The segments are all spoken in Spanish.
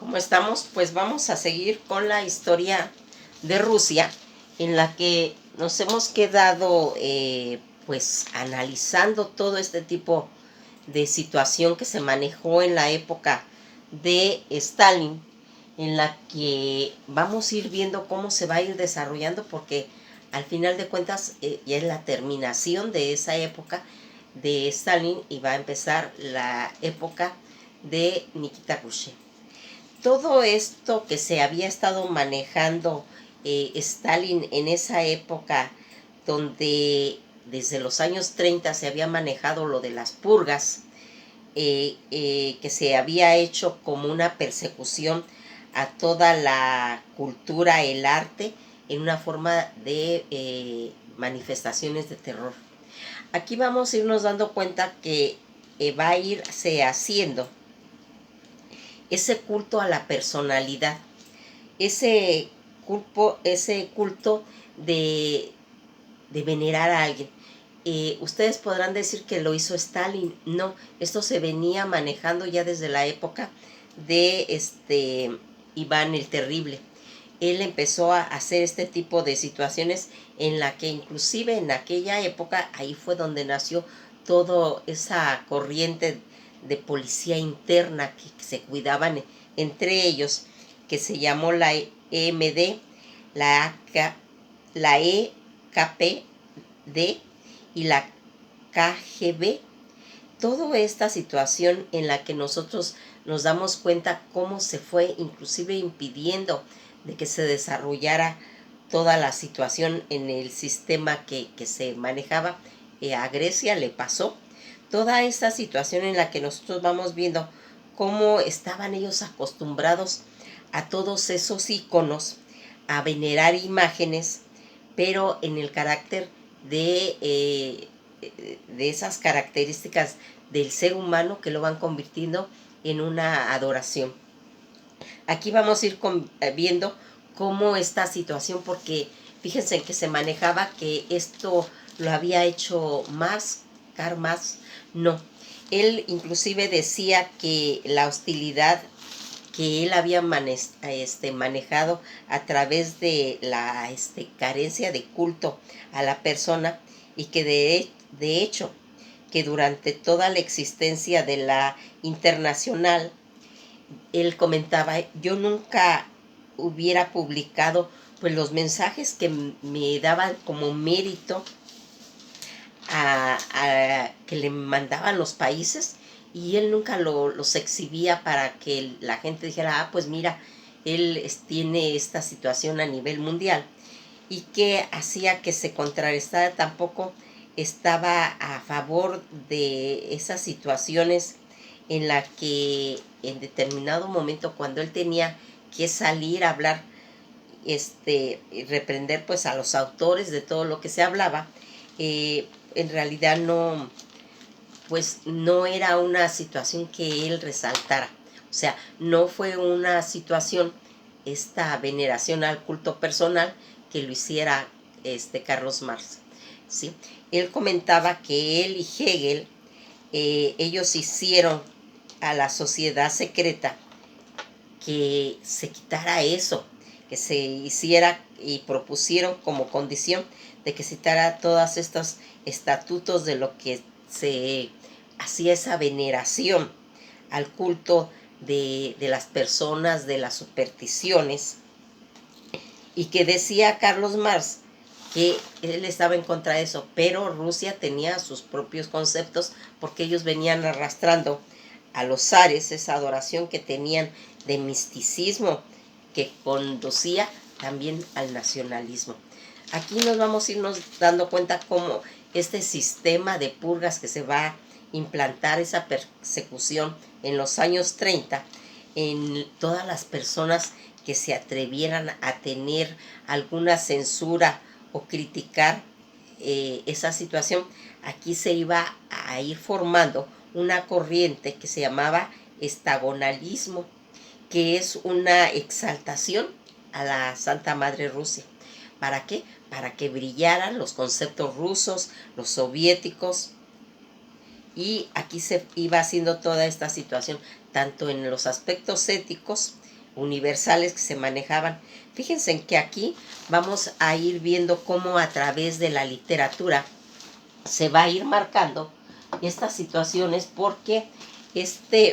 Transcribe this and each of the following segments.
¿Cómo estamos? Pues vamos a seguir con la historia de Rusia, en la que nos hemos quedado pues analizando todo este tipo de situación que se manejó en la época de Stalin, en la que vamos a ir viendo cómo se va a ir desarrollando, porque al final de cuentas ya es la terminación de esa época de Stalin y va a empezar la época de Nikita Khrushchev. Todo esto que se había estado manejando Stalin en esa época, donde desde los años 30 se había manejado lo de las purgas, que se había hecho como una persecución a toda la cultura, el arte, en una forma de manifestaciones de terror. Aquí vamos a irnos dando cuenta que va a irse haciendo ese culto a la personalidad, ese culto de venerar a alguien. Ustedes podrán decir que lo hizo Stalin. No, esto se venía manejando ya desde la época de Iván el Terrible. Él empezó a hacer este tipo de situaciones en la que inclusive en aquella época ahí fue donde nació toda esa corriente de policía interna que se cuidaban entre ellos, que se llamó la EMD, la EKPD y la KGB. Toda esta situación en la que nosotros nos damos cuenta cómo se fue inclusive impidiendo de que se desarrollara toda la situación en el sistema que se manejaba. A Grecia le pasó toda esta situación en la que nosotros vamos viendo cómo estaban ellos acostumbrados a todos esos íconos, a venerar imágenes, pero en el carácter de esas características del ser humano que lo van convirtiendo en una adoración. Aquí vamos a ir viendo cómo esta situación, porque fíjense que se manejaba que esto lo había hecho Karl Marx. No, él inclusive decía que la hostilidad que él había manejado a través de la carencia de culto a la persona, y que de hecho que durante toda la existencia de la Internacional, él comentaba, yo nunca hubiera publicado pues los mensajes que me daban como mérito que le mandaban los países, y él nunca los exhibía para que la gente dijera, pues mira, él tiene esta situación a nivel mundial, y que hacía que se contrarrestara. Tampoco estaba a favor de esas situaciones en la que en determinado momento, cuando él tenía que salir a hablar y reprender pues a los autores de todo lo que se hablaba, en realidad pues no era una situación que él resaltara. O sea, no fue una situación, esta veneración al culto personal, que lo hiciera Carlos Marx, ¿sí? Él comentaba que él y Hegel, ellos hicieron a la sociedad secreta que se quitara eso, que se hiciera y propusieron como condición de que se quitara todos estos estatutos de lo que se hacía esa veneración al culto de las personas, de las supersticiones, y que decía Carlos Marx que él estaba en contra de eso, pero Rusia tenía sus propios conceptos, porque ellos venían arrastrando a los zares esa adoración que tenían de misticismo, que conducía también al nacionalismo. Aquí nos vamos a irnos dando cuenta cómo este sistema de purgas que se va a implantar, esa persecución en los años 30, en todas las personas que se atrevieran a tener alguna censura o criticar esa situación. Aquí se iba a ir formando una corriente que se llamaba estagonalismo, que es una exaltación a la Santa Madre Rusia. ¿Para qué? Para que brillaran los conceptos rusos, los soviéticos, y aquí se iba haciendo toda esta situación, tanto en los aspectos éticos universales que se manejaban. Fíjense en que aquí vamos a ir viendo cómo a través de la literatura se va a ir marcando estas situaciones, porque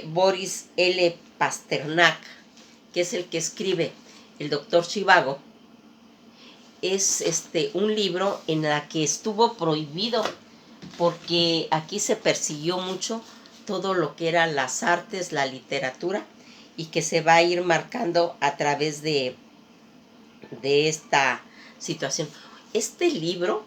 Boris L. Pasternak, que es el que escribe el doctor Zhivago, es un libro en el que estuvo prohibido, porque aquí se persiguió mucho todo lo que eran las artes, la literatura, y que se va a ir marcando a través de esta situación. Este libro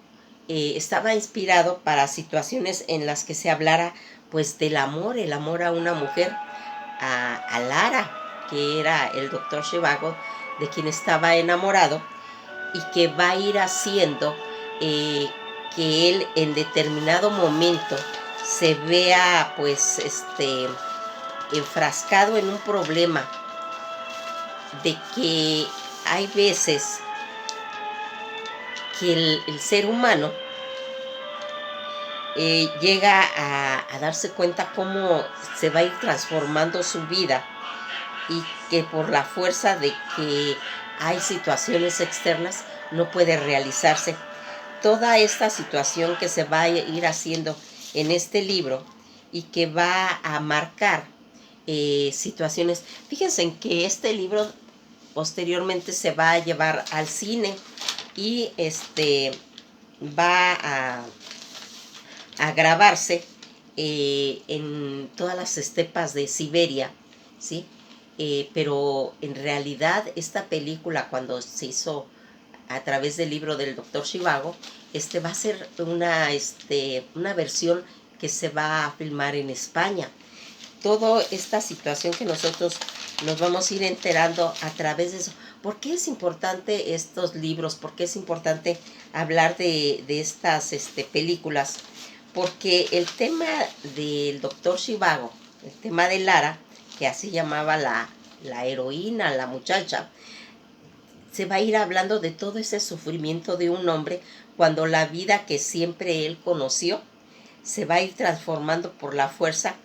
estaba inspirado para situaciones en las que se hablara pues del amor, el amor a una mujer, a Lara, que era el doctor Zhivago, de quien estaba enamorado, y que va a ir haciendo que él en determinado momento se vea pues enfrascado en un problema de que hay veces que el ser humano llega a darse cuenta cómo se va a ir transformando su vida, y que por la fuerza de que hay situaciones externas no puede realizarse. Toda esta situación que se va a ir haciendo en este libro y que va a marcar situaciones. Fíjense en que este libro posteriormente se va a llevar al cine, y va a grabarse en todas las estepas de Siberia, ¿sí? Pero en realidad esta película, cuando se hizo a través del libro del doctor Zhivago, va a ser una versión que se va a filmar en España. Toda esta situación que nosotros nos vamos a ir enterando a través de eso. ¿Por qué es importante estos libros? ¿Por qué es importante hablar de estas películas? Porque el tema del doctor Zhivago, el tema de Lara, que así llamaba la heroína, la muchacha, se va a ir hablando de todo ese sufrimiento de un hombre cuando la vida que siempre él conoció se va a ir transformando por la fuerza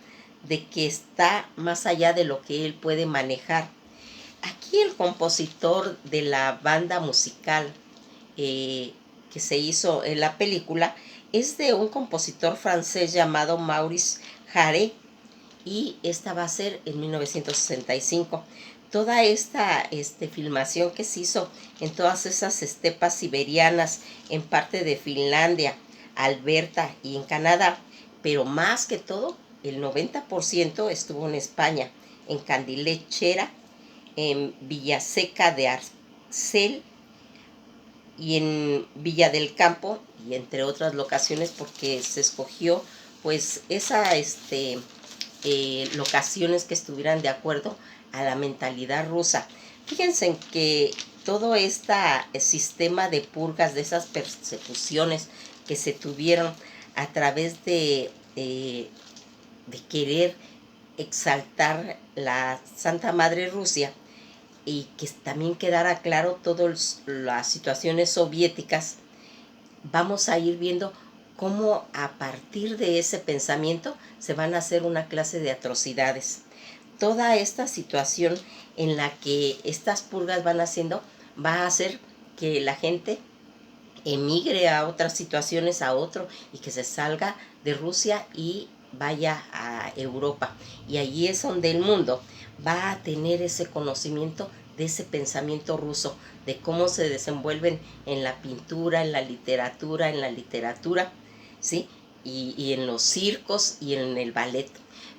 de que está más allá de lo que él puede manejar. Aquí el compositor de la banda musical que se hizo en la película es de un compositor francés llamado Maurice Jarre, y esta va a ser en 1965. Toda esta filmación que se hizo en todas esas estepas siberianas, en parte de Finlandia, Alberta y en Canadá, pero más que todo, el 90% estuvo en España, en Candilechera, en Villaseca de Arcel y en Villa del Campo, y entre otras locaciones, porque se escogió pues esa locaciones que estuvieran de acuerdo a la mentalidad rusa. Fíjense en que todo este sistema de purgas, de esas persecuciones que se tuvieron a través de querer exaltar la Santa Madre Rusia, y que también quedara claro todas las situaciones soviéticas, vamos a ir viendo cómo a partir de ese pensamiento se van a hacer una clase de atrocidades. Toda esta situación en la que estas purgas van haciendo va a hacer que la gente emigre a otras situaciones, a otro, y que se salga de Rusia y vaya a Europa. Y allí es donde el mundo va a tener ese conocimiento de ese pensamiento ruso, de cómo se desenvuelven en la pintura, en la literatura, ¿sí? Y en los circos y en el ballet.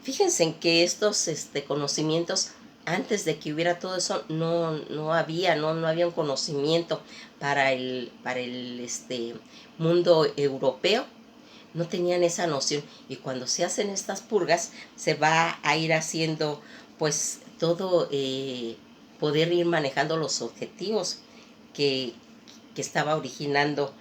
Fíjense en que estos conocimientos, antes de que hubiera todo eso, no había un conocimiento para el mundo europeo. No tenían esa noción, y cuando se hacen estas purgas se va a ir haciendo pues todo, poder ir manejando los objetivos que, que estaba originando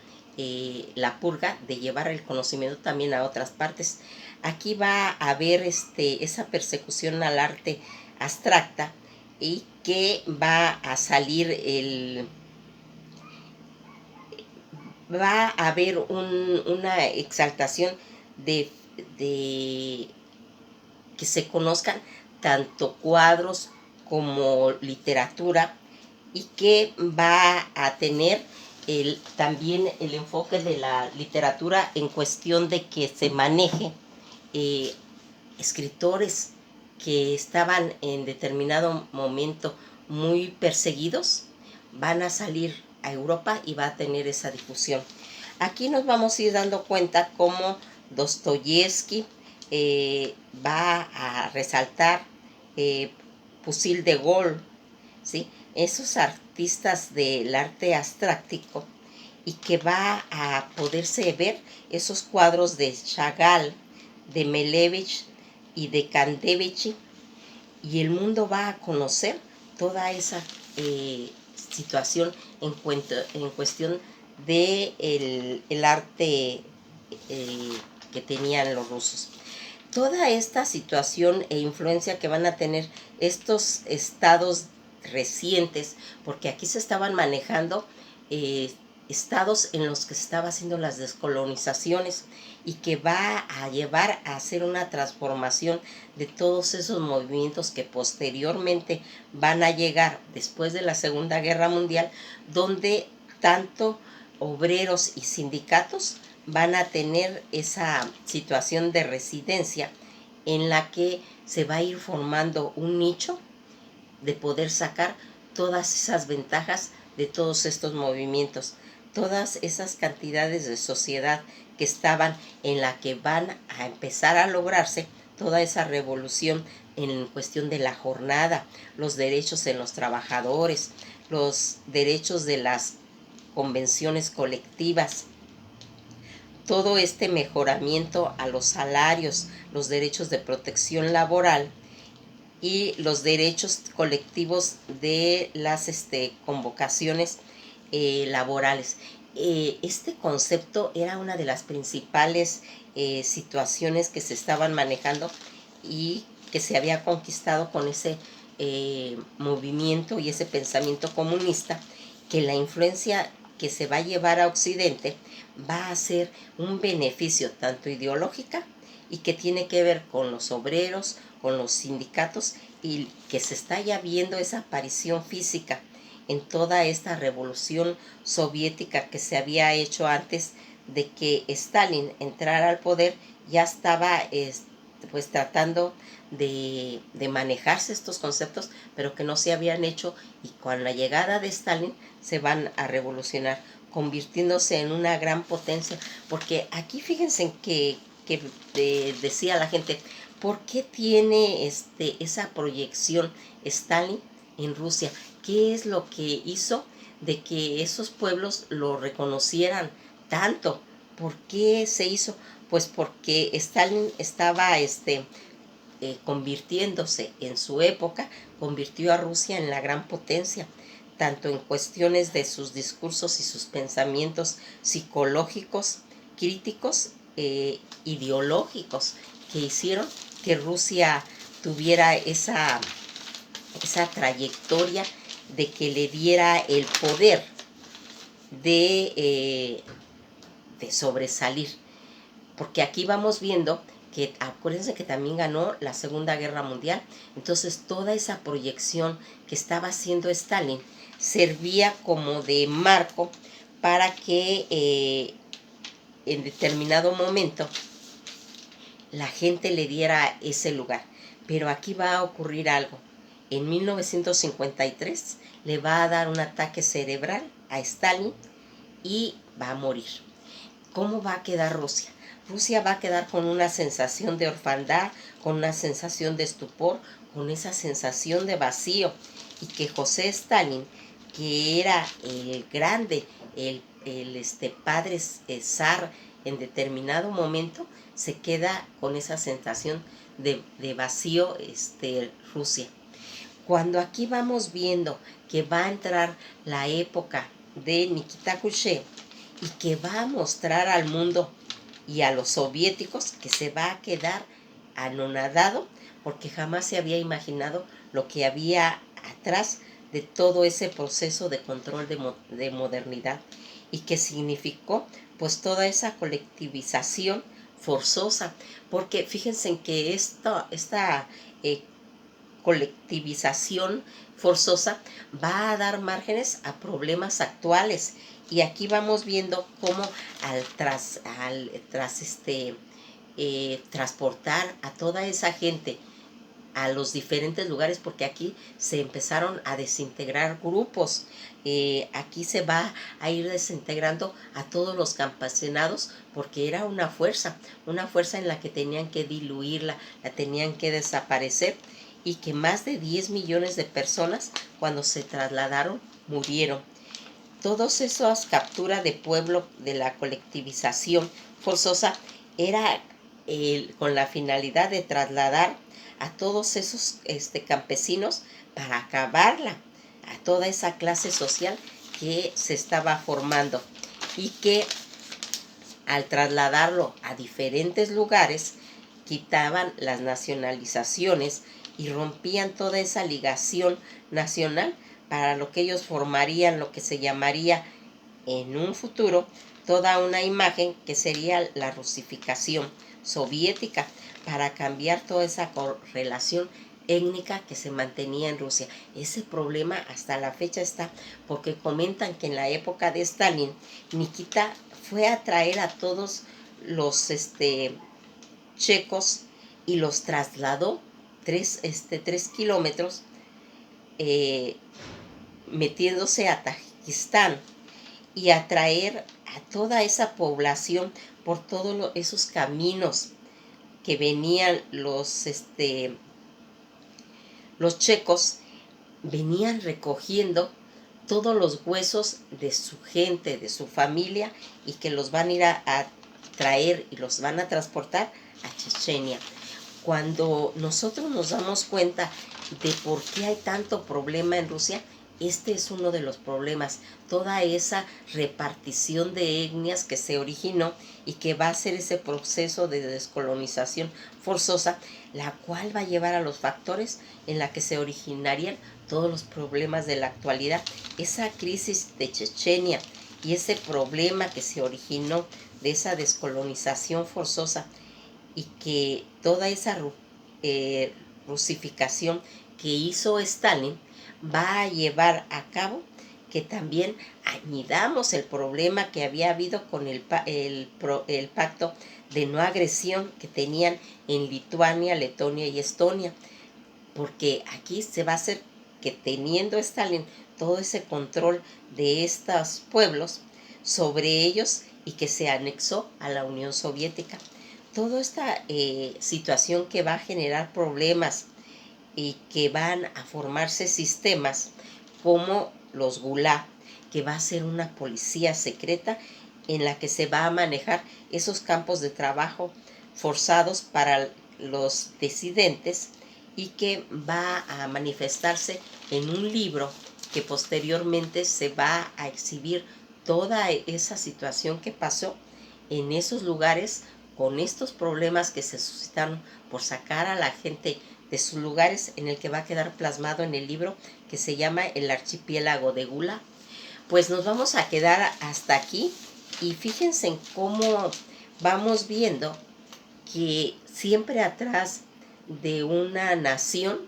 la purga, de llevar el conocimiento también a otras partes. Aquí va a haber esa persecución al arte abstracta, y que va a salir va a haber una exaltación de que se conozcan tanto cuadros como literatura, y que va a tener también el enfoque de la literatura en cuestión de que se maneje escritores que estaban en determinado momento muy perseguidos, van a salir a Europa y va a tener esa difusión. Aquí nos vamos a ir dando cuenta cómo Dostoyevsky va a resaltar Fusil de Gaulle, ¿sí? Esos artistas del arte abstractico, y que va a poderse ver esos cuadros de Chagall, de Malevich y de Kandevichi, y el mundo va a conocer toda esa situación en cuestión de el arte que tenían los rusos. Toda esta situación e influencia que van a tener estos estados recientes, porque aquí se estaban manejando estados en los que se estaba haciendo las descolonizaciones, y que va a llevar a hacer una transformación de todos esos movimientos que posteriormente van a llegar después de la Segunda Guerra Mundial, donde tanto obreros y sindicatos van a tener esa situación de residencia en la que se va a ir formando un nicho de poder sacar todas esas ventajas de todos estos movimientos, todas esas cantidades de sociedad que estaban, en la que van a empezar a lograrse toda esa revolución en cuestión de la jornada, los derechos de los trabajadores, los derechos de las convenciones colectivas, todo este mejoramiento a los salarios, los derechos de protección laboral y los derechos colectivos de las convocaciones laborales. Este concepto era una de las principales situaciones que se estaban manejando y que se había conquistado con ese movimiento y ese pensamiento comunista, que la influencia que se va a llevar a Occidente va a ser un beneficio tanto ideológica, y que tiene que ver con los obreros, con los sindicatos, y que se está ya viendo esa aparición física en toda esta revolución soviética que se había hecho antes de que Stalin entrara al poder. Ya estaba pues tratando de manejarse estos conceptos, pero que no se habían hecho, y con la llegada de Stalin se van a revolucionar, convirtiéndose en una gran potencia. Porque aquí fíjense que decía la gente, ¿por qué tiene esa proyección Stalin en Rusia? ¿Qué es lo que hizo de que esos pueblos lo reconocieran tanto? ¿Por qué se hizo? Pues porque Stalin estaba convirtiéndose en su época, convirtió a Rusia en la gran potencia, tanto en cuestiones de sus discursos y sus pensamientos psicológicos, críticos, ideológicos, que hicieron que Rusia tuviera esa trayectoria de que le diera el poder de sobresalir. Porque aquí vamos viendo que, acuérdense que también ganó la Segunda Guerra Mundial, entonces toda esa proyección que estaba haciendo Stalin servía como de marco para que en determinado momento la gente le diera ese lugar. Pero aquí va a ocurrir algo. En 1953 le va a dar un ataque cerebral a Stalin y va a morir. ¿Cómo va a quedar Rusia? Rusia va a quedar con una sensación de orfandad, con una sensación de estupor, con esa sensación de vacío, y que José Stalin, que era el grande, el padre zar en determinado momento, se queda con esa sensación de vacío Rusia. Cuando aquí vamos viendo que va a entrar la época de Nikita Khrushchev, y que va a mostrar al mundo y a los soviéticos que se va a quedar anonadado, porque jamás se había imaginado lo que había atrás de todo ese proceso de control de modernidad, y que significó pues toda esa colectivización forzosa. Porque fíjense en que esta colectivización forzosa va a dar márgenes a problemas actuales. Y aquí vamos viendo cómo transportar a toda esa gente a los diferentes lugares, porque aquí se empezaron a desintegrar grupos. Aquí se va a ir desintegrando a todos los campesinados, porque era una fuerza en la que tenían que diluirla, la tenían que desaparecer, y que más de 10 millones de personas, cuando se trasladaron, murieron. Todas esas capturas de pueblo de la colectivización forzosa era con la finalidad de trasladar a todos esos campesinos para acabarla, a toda esa clase social que se estaba formando, y que al trasladarlo a diferentes lugares quitaban las nacionalizaciones y rompían toda esa ligación nacional, para lo que ellos formarían lo que se llamaría en un futuro toda una imagen que sería la rusificación soviética, para cambiar toda esa correlación étnica que se mantenía en Rusia. Ese problema hasta la fecha está, porque comentan que en la época de Stalin, Nikita fue a traer a todos los checos y los trasladó 3 kilómetros, metiéndose a Tajikistán, y atraer a toda esa población por todos esos caminos que venían los checos, venían recogiendo todos los huesos de su gente, de su familia, y que los van a ir a traer y los van a transportar a Chechenia. Cuando nosotros nos damos cuenta de por qué hay tanto problema en Rusia, este es uno de los problemas, toda esa repartición de etnias que se originó y que va a ser ese proceso de descolonización forzosa, la cual va a llevar a los factores en la que se originarían todos los problemas de la actualidad. Esa crisis de Chechenia y ese problema que se originó de esa descolonización forzosa, y que toda esa rusificación que hizo Stalin va a llevar a cabo que también añidamos el problema que había habido con el pacto de no agresión que tenían en Lituania, Letonia y Estonia, porque aquí se va a hacer que, teniendo Stalin todo ese control de estos pueblos sobre ellos, y que se anexó a la Unión Soviética, toda esta situación que va a generar problemas y que van a formarse sistemas como los Gulag, que va a ser una policía secreta en la que se va a manejar esos campos de trabajo forzados para los disidentes, y que va a manifestarse en un libro que posteriormente se va a exhibir toda esa situación que pasó en esos lugares, con estos problemas que se suscitaron por sacar a la gente de sus lugares, en el que va a quedar plasmado en el libro que se llama El Archipiélago de Gulag. Pues nos vamos a quedar hasta aquí, y fíjense en cómo vamos viendo que siempre atrás de una nación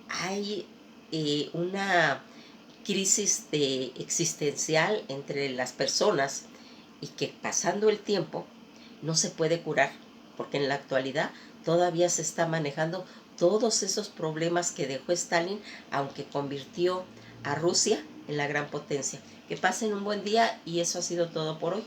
hay una crisis existencial entre las personas, y que pasando el tiempo no se puede curar, porque en la actualidad todavía se está manejando todos esos problemas que dejó Stalin, aunque convirtió a Rusia en la gran potencia. Que pasen un buen día, y eso ha sido todo por hoy.